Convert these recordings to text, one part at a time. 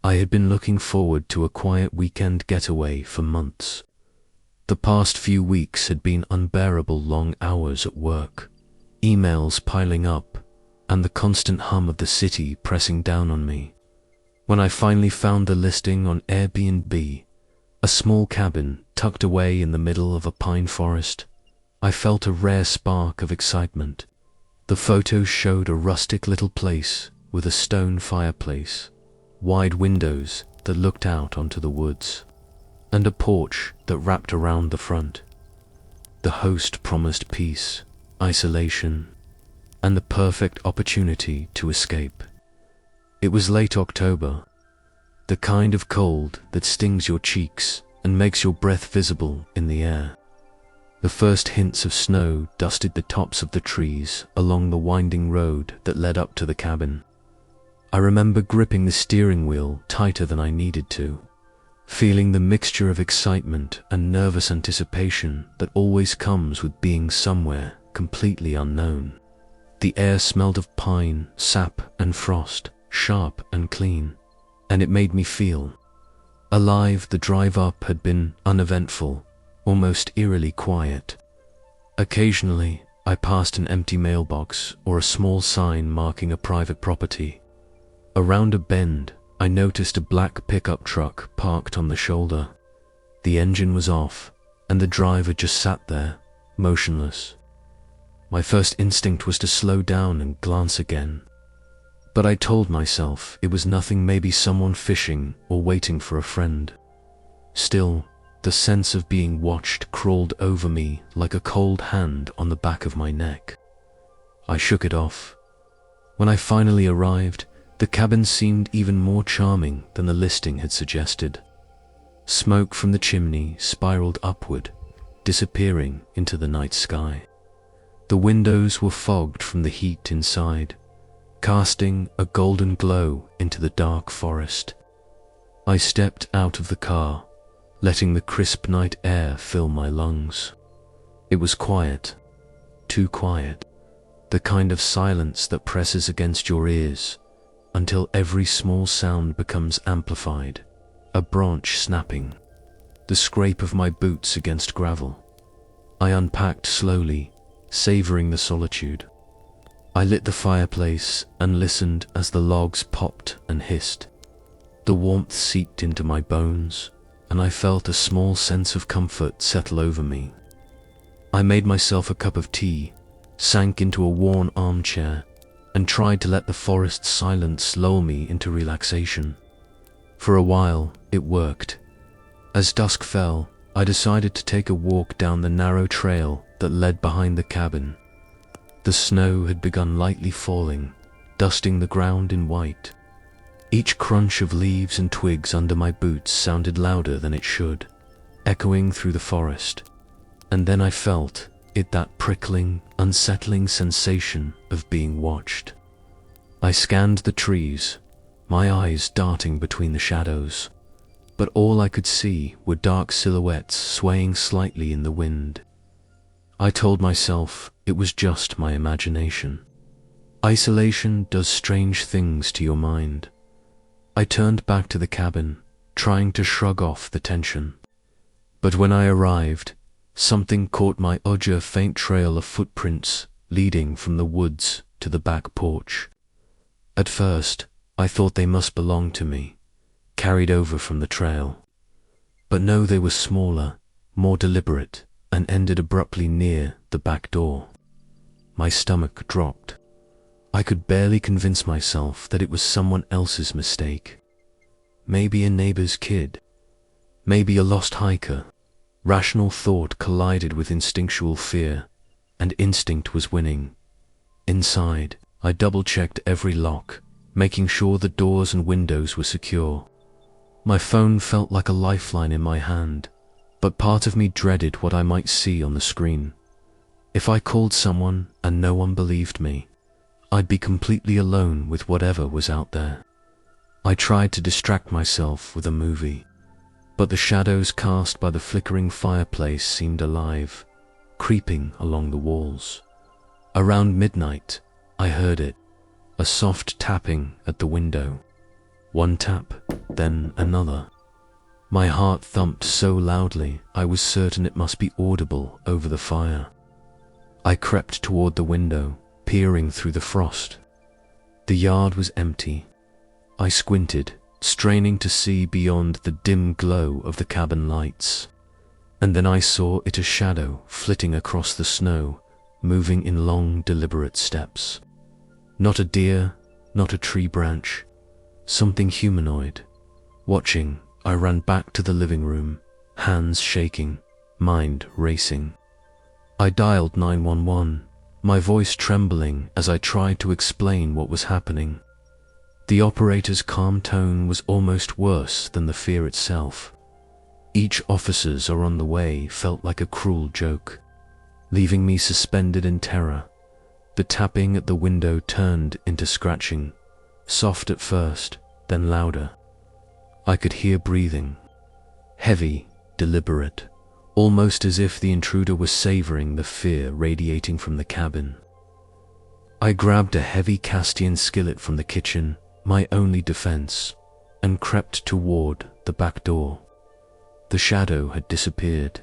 I had been looking forward to a quiet weekend getaway for months. The past few weeks had been unbearable long hours at work, emails piling up, and the constant hum of the city pressing down on me. When I finally found the listing on Airbnb, a small cabin tucked away in the middle of a pine forest, I felt a rare spark of excitement. The photos showed a rustic little place with a stone fireplace, wide windows that looked out onto the woods, and a porch that wrapped around the front. The host promised peace, isolation, and the perfect opportunity to escape. It was late October, the kind of cold that stings your cheeks and makes your breath visible in the air. The first hints of snow dusted the tops of the trees along the winding road that led up to the cabin. I remember gripping the steering wheel tighter than I needed to, feeling the mixture of excitement and nervous anticipation that always comes with being somewhere completely unknown. The air smelled of pine, sap, and frost, sharp and clean, and it made me feel alive. The drive up had been uneventful, almost eerily quiet. Occasionally, I passed an empty mailbox or a small sign marking a private property. Around a bend, I noticed a black pickup truck parked on the shoulder. The engine was off, and the driver just sat there, motionless. My first instinct was to slow down and glance again, but I told myself it was nothing, maybe someone fishing or waiting for a friend. Still, the sense of being watched crawled over me like a cold hand on the back of my neck. I shook it off. When I finally arrived, the cabin seemed even more charming than the listing had suggested. Smoke from the chimney spiraled upward, disappearing into the night sky. The windows were fogged from the heat inside, casting a golden glow into the dark forest. I stepped out of the car, letting the crisp night air fill my lungs. It was quiet, too quiet, the kind of silence that presses against your ears until every small sound becomes amplified, a branch snapping, the scrape of my boots against gravel. I unpacked slowly, savoring the solitude. I lit the fireplace and listened as the logs popped and hissed. The warmth seeped into my bones, and I felt a small sense of comfort settle over me. I made myself a cup of tea, sank into a worn armchair, and tried to let the forest's silence lull me into relaxation. For a while, it worked. As dusk fell, I decided to take a walk down the narrow trail that led behind the cabin. The snow had begun lightly falling, dusting the ground in white. Each crunch of leaves and twigs under my boots sounded louder than it should, echoing through the forest. And then I felt it, that prickling, unsettling sensation of being watched. I scanned the trees, my eyes darting between the shadows, but all I could see were dark silhouettes swaying slightly in the wind. I told myself it was just my imagination. Isolation does strange things to your mind. I turned back to the cabin, trying to shrug off the tension. But when I arrived, something caught my eye: a faint trail of footprints leading from the woods to the back porch. At first, I thought they must belong to me, carried over from the trail. But no, they were smaller, more deliberate, and ended abruptly near the back door. My stomach dropped. I could barely convince myself that it was someone else's mistake. Maybe a neighbor's kid. Maybe a lost hiker. Rational thought collided with instinctual fear, and instinct was winning. Inside, I double-checked every lock, making sure the doors and windows were secure. My phone felt like a lifeline in my hand, but part of me dreaded what I might see on the screen. If I called someone and no one believed me, I'd be completely alone with whatever was out there. I tried to distract myself with a movie, but the shadows cast by the flickering fireplace seemed alive, creeping along the walls. Around midnight, I heard it, a soft tapping at the window. One tap, then another. My heart thumped so loudly I was certain it must be audible over the fire. I crept toward the window, peering through the frost. The yard was empty. I squinted, straining to see beyond the dim glow of the cabin lights. And then I saw it, a shadow flitting across the snow, moving in long, deliberate steps. Not a deer, not a tree branch, something humanoid. Watching, I ran back to the living room, hands shaking, mind racing. I dialed 911, my voice trembling as I tried to explain what was happening. The operator's calm tone was almost worse than the fear itself. Each officers are on the way felt like a cruel joke, leaving me suspended in terror. The tapping at the window turned into scratching, soft at first, then louder. I could hear breathing, heavy, deliberate, almost as if the intruder was savoring the fear radiating from the cabin. I grabbed a heavy Castian skillet from the kitchen, my only defense, and crept toward the back door. The shadow had disappeared.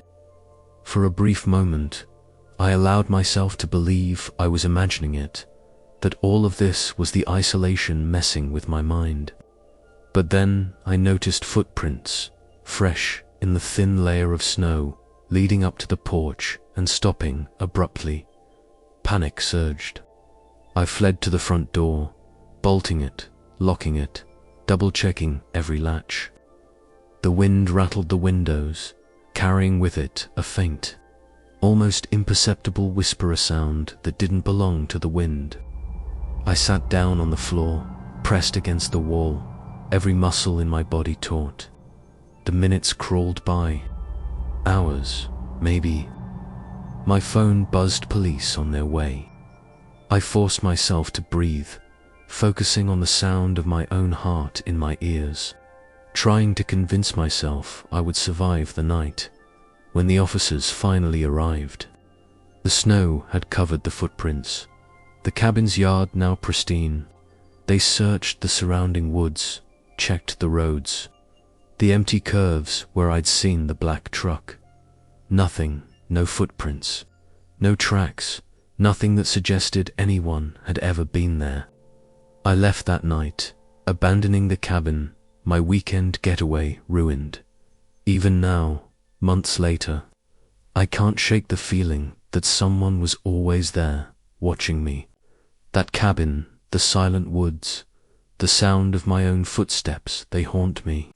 For a brief moment, I allowed myself to believe I was imagining it, that all of this was the isolation messing with my mind. But then I noticed footprints, fresh in the thin layer of snow, leading up to the porch and stopping abruptly. Panic surged. I fled to the front door, bolting it, locking it, double-checking every latch. The wind rattled the windows, carrying with it a faint, almost imperceptible whisperer sound that didn't belong to the wind. I sat down on the floor, pressed against the wall, every muscle in my body taut. The minutes crawled by. Hours, maybe. My phone buzzed police on their way. I forced myself to breathe, focusing on the sound of my own heart in my ears, trying to convince myself I would survive the night. When the officers finally arrived, the snow had covered the footprints, the cabin's yard now pristine. They searched the surrounding woods, checked the roads, the empty curves where I'd seen the black truck. Nothing, no footprints, no tracks, nothing that suggested anyone had ever been there. I left that night, abandoning the cabin, my weekend getaway ruined. Even now, months later, I can't shake the feeling that someone was always there, watching me. That cabin, the silent woods, the sound of my own footsteps, they haunt me.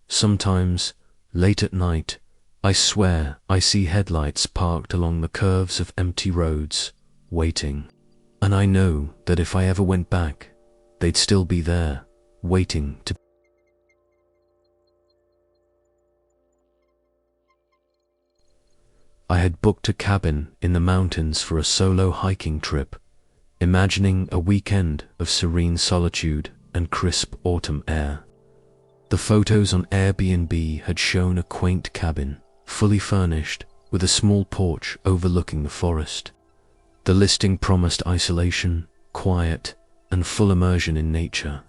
Sometimes, late at night, I swear I see headlights parked along the curves of empty roads, waiting. And I know that if I ever went back, they'd still be there, waiting to. I had booked a cabin in the mountains for a solo hiking trip, imagining a weekend of serene solitude and crisp autumn air. The photos on Airbnb had shown a quaint cabin, fully furnished, with a small porch overlooking the forest. The listing promised isolation, quiet, and full immersion in nature.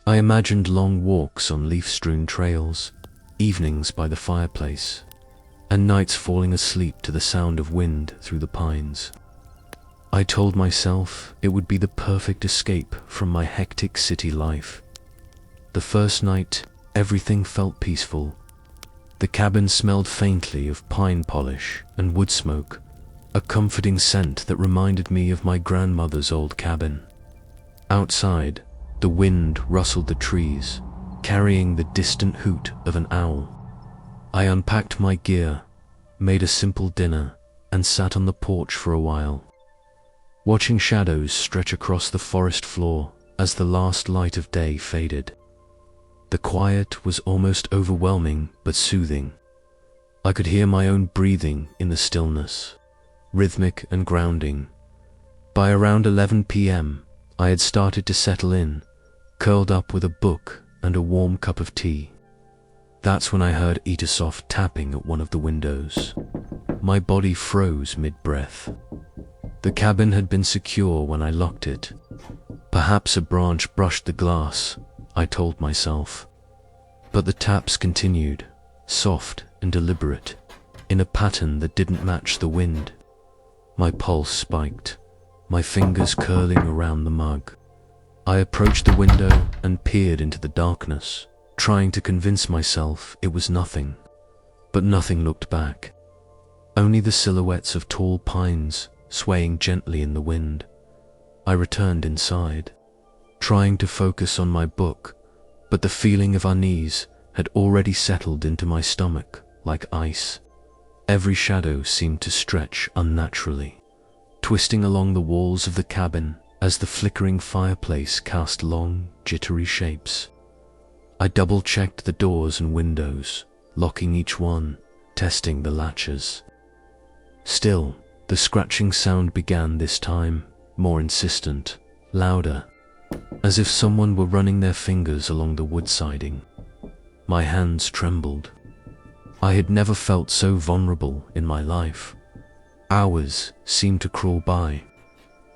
I imagined long walks on leaf-strewn trails, evenings by the fireplace, and nights falling asleep to the sound of wind through the pines. I told myself it would be the perfect escape from my hectic city life. The first night, everything felt peaceful. The cabin smelled faintly of pine polish and wood smoke, a comforting scent that reminded me of my grandmother's old cabin. Outside, the wind rustled the trees, carrying the distant hoot of an owl. I unpacked my gear, made a simple dinner, and sat on the porch for a while, watching shadows stretch across the forest floor as the last light of day faded. The quiet was almost overwhelming but soothing. I could hear my own breathing in the stillness, rhythmic and grounding. By around 11 p.m., I had started to settle in, curled up with a book and a warm cup of tea. That's when I heard Itasoft tapping at one of the windows. My body froze mid-breath. The cabin had been secure when I locked it. Perhaps a branch brushed the glass, I told myself. But the taps continued, soft and deliberate, in a pattern that didn't match the wind. My pulse spiked, my fingers curling around the mug. I approached the window and peered into the darkness, trying to convince myself it was nothing. But nothing looked back. Only the silhouettes of tall pines swaying gently in the wind. I returned inside, trying to focus on my book, but the feeling of unease had already settled into my stomach like ice. Every shadow seemed to stretch unnaturally, twisting along the walls of the cabin as the flickering fireplace cast long, jittery shapes. I double-checked the doors and windows, locking each one, testing the latches. Still, the scratching sound began this time, more insistent, louder, as if someone were running their fingers along the wood siding. My hands trembled. I had never felt so vulnerable in my life. Hours seemed to crawl by.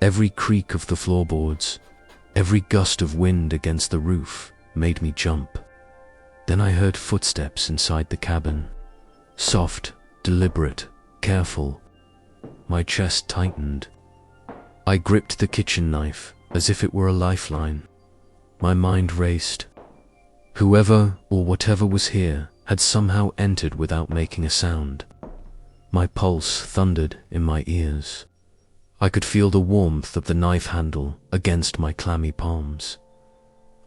Every creak of the floorboards, every gust of wind against the roof made me jump. Then I heard footsteps inside the cabin. Soft, deliberate, careful. My chest tightened. I gripped the kitchen knife as if it were a lifeline. My mind raced. Whoever or whatever was here had somehow entered without making a sound. My pulse thundered in my ears. I could feel the warmth of the knife handle against my clammy palms.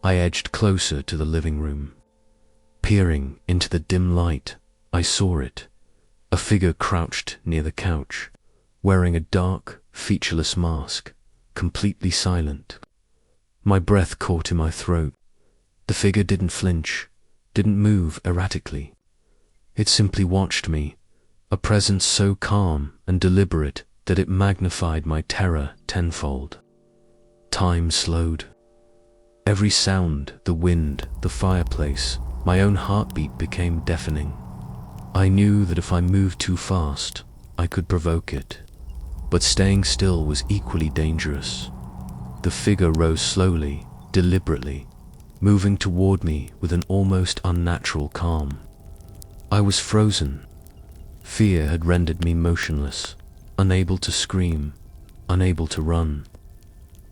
I edged closer to the living room. Peering into the dim light, I saw it. A figure crouched near the couch, wearing a dark, featureless mask, completely silent. My breath caught in my throat. The figure didn't flinch, didn't move erratically. It simply watched me, a presence so calm and deliberate that it magnified my terror tenfold. Time slowed. Every sound, the wind, the fireplace, my own heartbeat became deafening. I knew that if I moved too fast, I could provoke it. But staying still was equally dangerous. The figure rose slowly, deliberately, moving toward me with an almost unnatural calm. I was frozen. Fear had rendered me motionless, unable to scream, unable to run.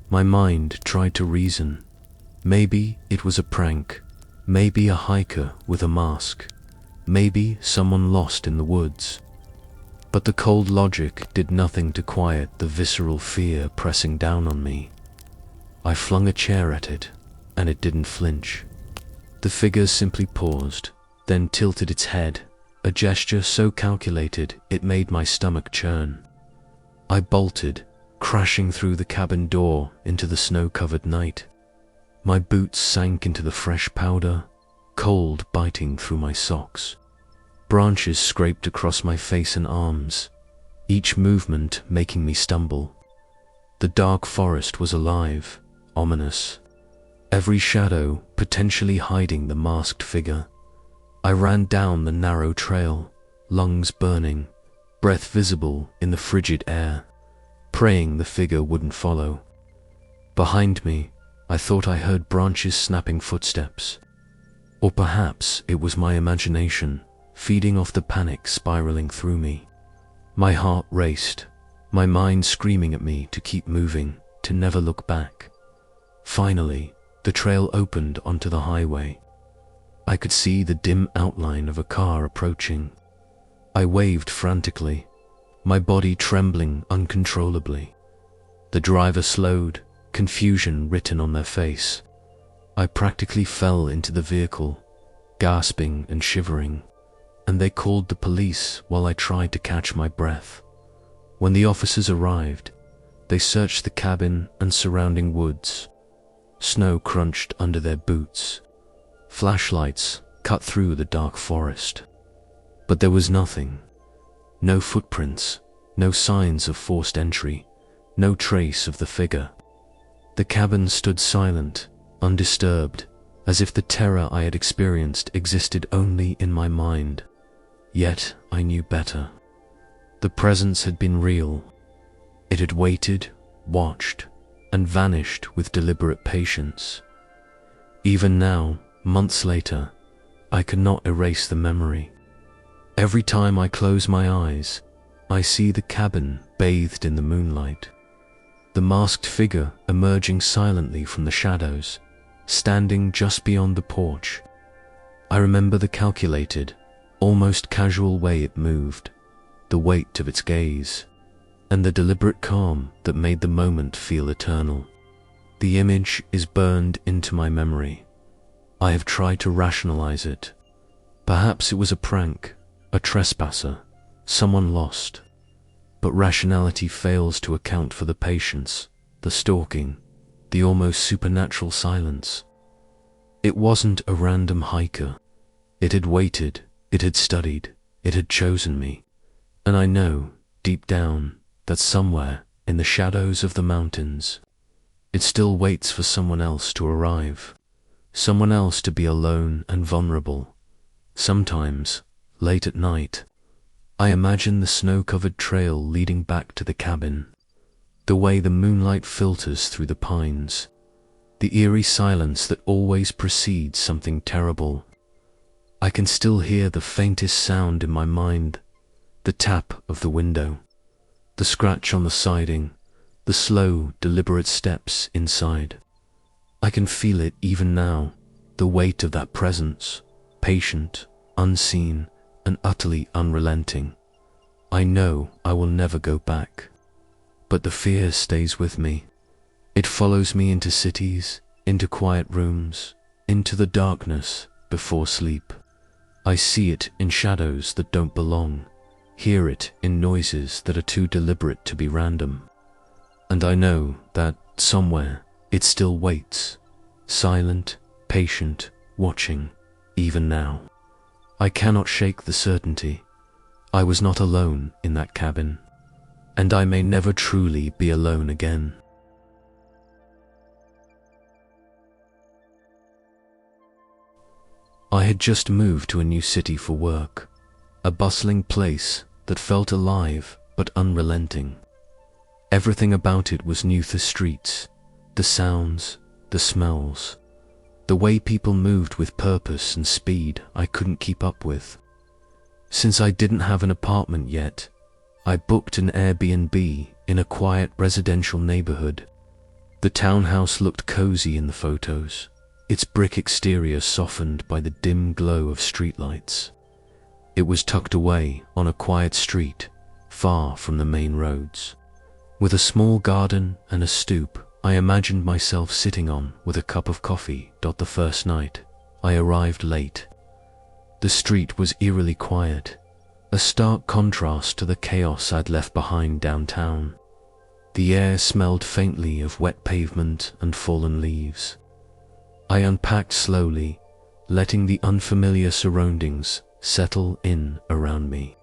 My mind tried to reason. Maybe it was a prank, maybe a hiker with a mask, maybe someone lost in the woods. But the cold logic did nothing to quiet the visceral fear pressing down on me. I flung a chair at it, and it didn't flinch. The figure simply paused, then tilted its head, a gesture so calculated it made my stomach churn. I bolted, crashing through the cabin door into the snow-covered night. My boots sank into the fresh powder, cold biting through my socks. Branches scraped across my face and arms, each movement making me stumble. The dark forest was alive, ominous. Every shadow potentially hiding the masked figure. I ran down the narrow trail, lungs burning, breath visible in the frigid air, praying the figure wouldn't follow. Behind me, I thought I heard branches snapping footsteps. Or perhaps it was my imagination, feeding off the panic spiraling through me. My heart raced, my mind screaming at me to keep moving, to never look back. Finally, the trail opened onto the highway. I could see the dim outline of a car approaching. I waved frantically, my body trembling uncontrollably. The driver slowed, confusion written on their face. I practically fell into the vehicle, gasping and shivering, and they called the police while I tried to catch my breath. When the officers arrived, they searched the cabin and surrounding woods. Snow crunched under their boots. Flashlights cut through the dark forest. But there was nothing. No footprints, no signs of forced entry, no trace of the figure. The cabin stood silent, undisturbed, as if the terror I had experienced existed only in my mind. Yet I knew better. The presence had been real. It had waited, watched, and vanished with deliberate patience. Even now, months later, I could not erase the memory. Every time I close my eyes, I see the cabin bathed in the moonlight, the masked figure emerging silently from the shadows, standing just beyond the porch. I remember the calculated, almost casual way it moved, the weight of its gaze, and the deliberate calm that made the moment feel eternal. The image is burned into my memory. I have tried to rationalize it. Perhaps it was a prank, a trespasser, someone lost. But rationality fails to account for the patience, the stalking, the almost supernatural silence. It wasn't a random hiker. It had waited, it had studied, it had chosen me. And I know, deep down, that somewhere in the shadows of the mountains, it still waits for someone else to arrive, someone else to be alone and vulnerable. Sometimes, late at night, I imagine the snow-covered trail leading back to the cabin, the way the moonlight filters through the pines, the eerie silence that always precedes something terrible. I can still hear the faintest sound in my mind, the tap of the window, the scratch on the siding, the slow, deliberate steps inside. I can feel it even now, the weight of that presence, patient, unseen, and utterly unrelenting. I know I will never go back, but the fear stays with me. It follows me into cities, into quiet rooms, into the darkness before sleep. I see it in shadows that don't belong, hear it in noises that are too deliberate to be random. And I know that somewhere it still waits, silent, patient, watching, even now. I cannot shake the certainty. I was not alone in that cabin, and I may never truly be alone again. I had just moved to a new city for work, a bustling place that felt alive but unrelenting. Everything about it was new: the streets, the sounds, the smells, the way people moved with purpose and speed I couldn't keep up with. Since I didn't have an apartment yet, I booked an Airbnb in a quiet residential neighborhood. The townhouse looked cozy in the photos, its brick exterior softened by the dim glow of streetlights. It was tucked away on a quiet street, far from the main roads. With a small garden and a stoop I imagined myself sitting on with a cup of coffee. The first night, I arrived late. The street was eerily quiet, a stark contrast to the chaos I'd left behind downtown. The air smelled faintly of wet pavement and fallen leaves. I unpacked slowly, letting the unfamiliar surroundings settle in around me.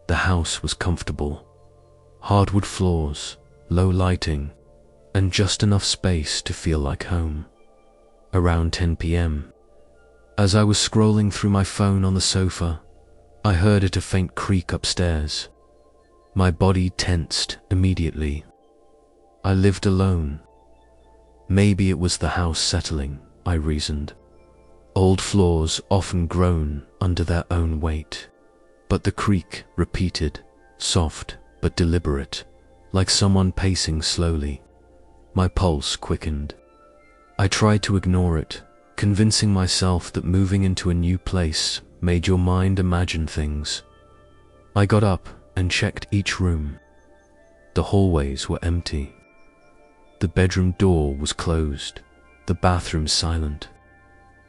The house was comfortable. Hardwood floors, low lighting, and just enough space to feel like home. Around 10 p.m., as I was scrolling through my phone on the sofa, I heard a faint creak upstairs. My body tensed immediately. I lived alone. Maybe it was the house settling, I reasoned. Old floors often groan under their own weight, but the creak repeated, soft but deliberate, like someone pacing slowly. My pulse quickened. I tried to ignore it, convincing myself that moving into a new place made your mind imagine things. I got up and checked each room. The hallways were empty. The bedroom door was closed, the bathroom silent.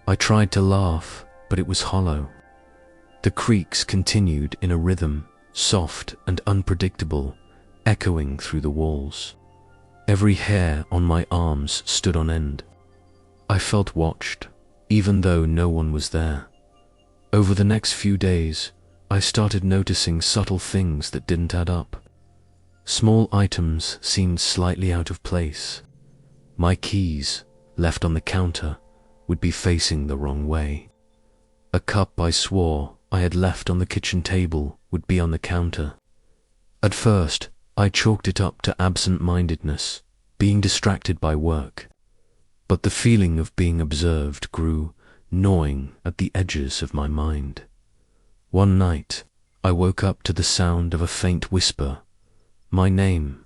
I tried to laugh, but it was hollow. The creaks continued in a rhythm, soft and unpredictable, echoing through the walls. Every hair on my arms stood on end. I felt watched, even though no one was there. Over the next few days, I started noticing subtle things that didn't add up. Small items seemed slightly out of place. My keys, left on the counter, would be facing the wrong way. A cup I swore I had left on the kitchen table would be on the counter. At first, I chalked it up to absent-mindedness, being distracted by work. But the feeling of being observed grew, gnawing at the edges of my mind. One night, I woke up to the sound of a faint whisper. My name.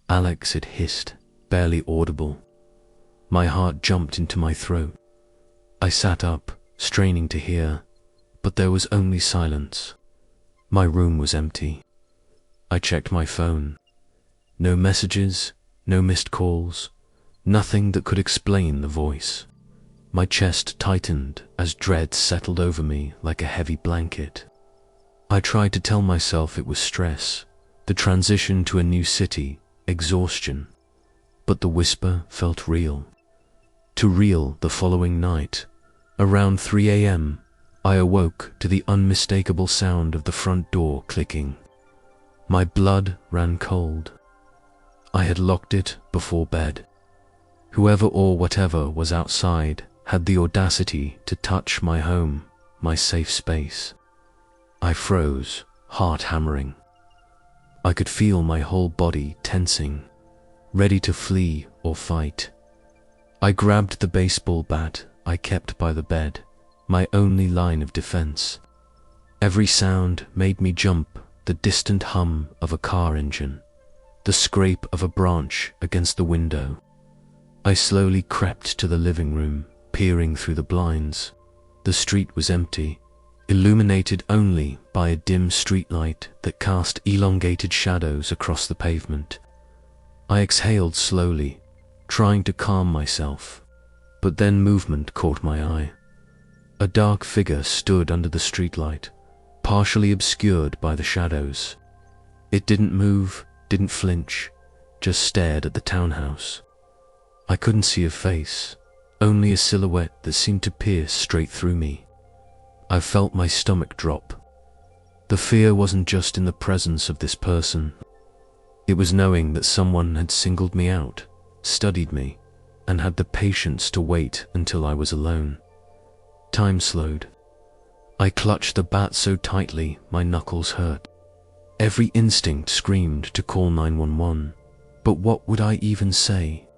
Alex, it hissed, barely audible. My heart jumped into my throat. I sat up, straining to hear, but there was only silence. My room was empty. I checked my phone. No messages, no missed calls, nothing that could explain the voice. My chest tightened as dread settled over me like a heavy blanket. I tried to tell myself it was stress, the transition to a new city, exhaustion, but the whisper felt real. Too real the following night. Around 3 a.m., I awoke to the unmistakable sound of the front door clicking. My blood ran cold. I had locked it before bed. Whoever or whatever was outside had the audacity to touch my home, my safe space. I froze, heart hammering. I could feel my whole body tensing, ready to flee or fight. I grabbed the baseball bat I kept by the bed, my only line of defense. Every sound made me jump, the distant hum of a car engine, the scrape of a branch against the window. I slowly crept to the living room, peering through the blinds. The street was empty, illuminated only by a dim streetlight that cast elongated shadows across the pavement. I exhaled slowly, trying to calm myself, but then movement caught my eye. A dark figure stood under the streetlight, partially obscured by the shadows. It didn't move, didn't flinch, just stared at the townhouse. I couldn't see a face, only a silhouette that seemed to pierce straight through me. I felt my stomach drop. The fear wasn't just in the presence of this person. It was knowing that someone had singled me out, studied me, and had the patience to wait until I was alone. Time slowed. I clutched the bat so tightly my knuckles hurt. Every instinct screamed to call 911, but what would I even say?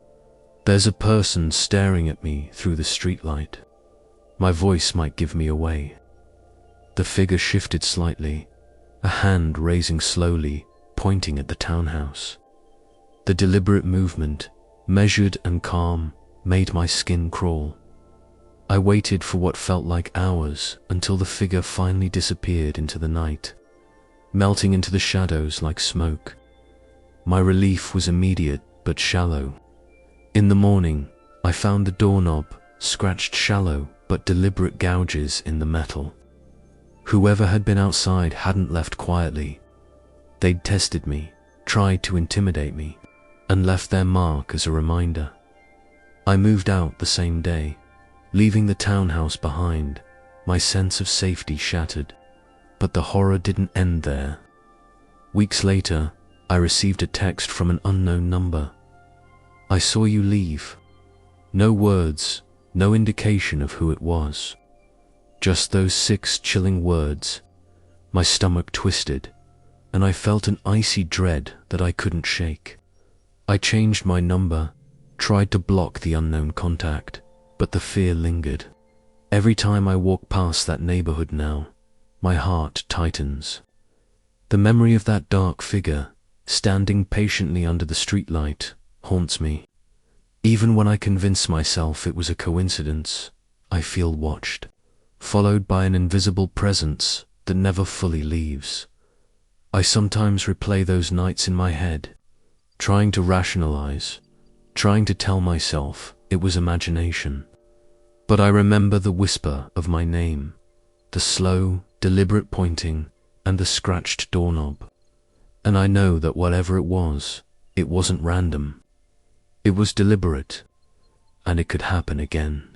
There's a person staring at me through the streetlight. My voice might give me away. The figure shifted slightly, a hand raising slowly, pointing at the townhouse. The deliberate movement, measured and calm, made my skin crawl. I waited for what felt like hours until the figure finally disappeared into the night, melting into the shadows like smoke. My relief was immediate but shallow. In the morning, I found the doorknob, scratched shallow but deliberate gouges in the metal. Whoever had been outside hadn't left quietly. They'd tested me, tried to intimidate me, and left their mark as a reminder. I moved out the same day, leaving the townhouse behind, my sense of safety shattered. But the horror didn't end there. Weeks later, I received a text from an unknown number. I saw you leave. No words, no indication of who it was. Just those 6 chilling words. My stomach twisted, and I felt an icy dread that I couldn't shake. I changed my number, tried to block the unknown contact, but the fear lingered. Every time I walk past that neighborhood now, my heart tightens. The memory of that dark figure, standing patiently under the streetlight, haunts me. Even when I convince myself it was a coincidence, I feel watched, followed by an invisible presence that never fully leaves. I sometimes replay those nights in my head, trying to rationalize, trying to tell myself it was imagination. But I remember the whisper of my name, the slow, deliberate pointing, and the scratched doorknob. And I know that whatever it wasn't random. It was deliberate, and it could happen again.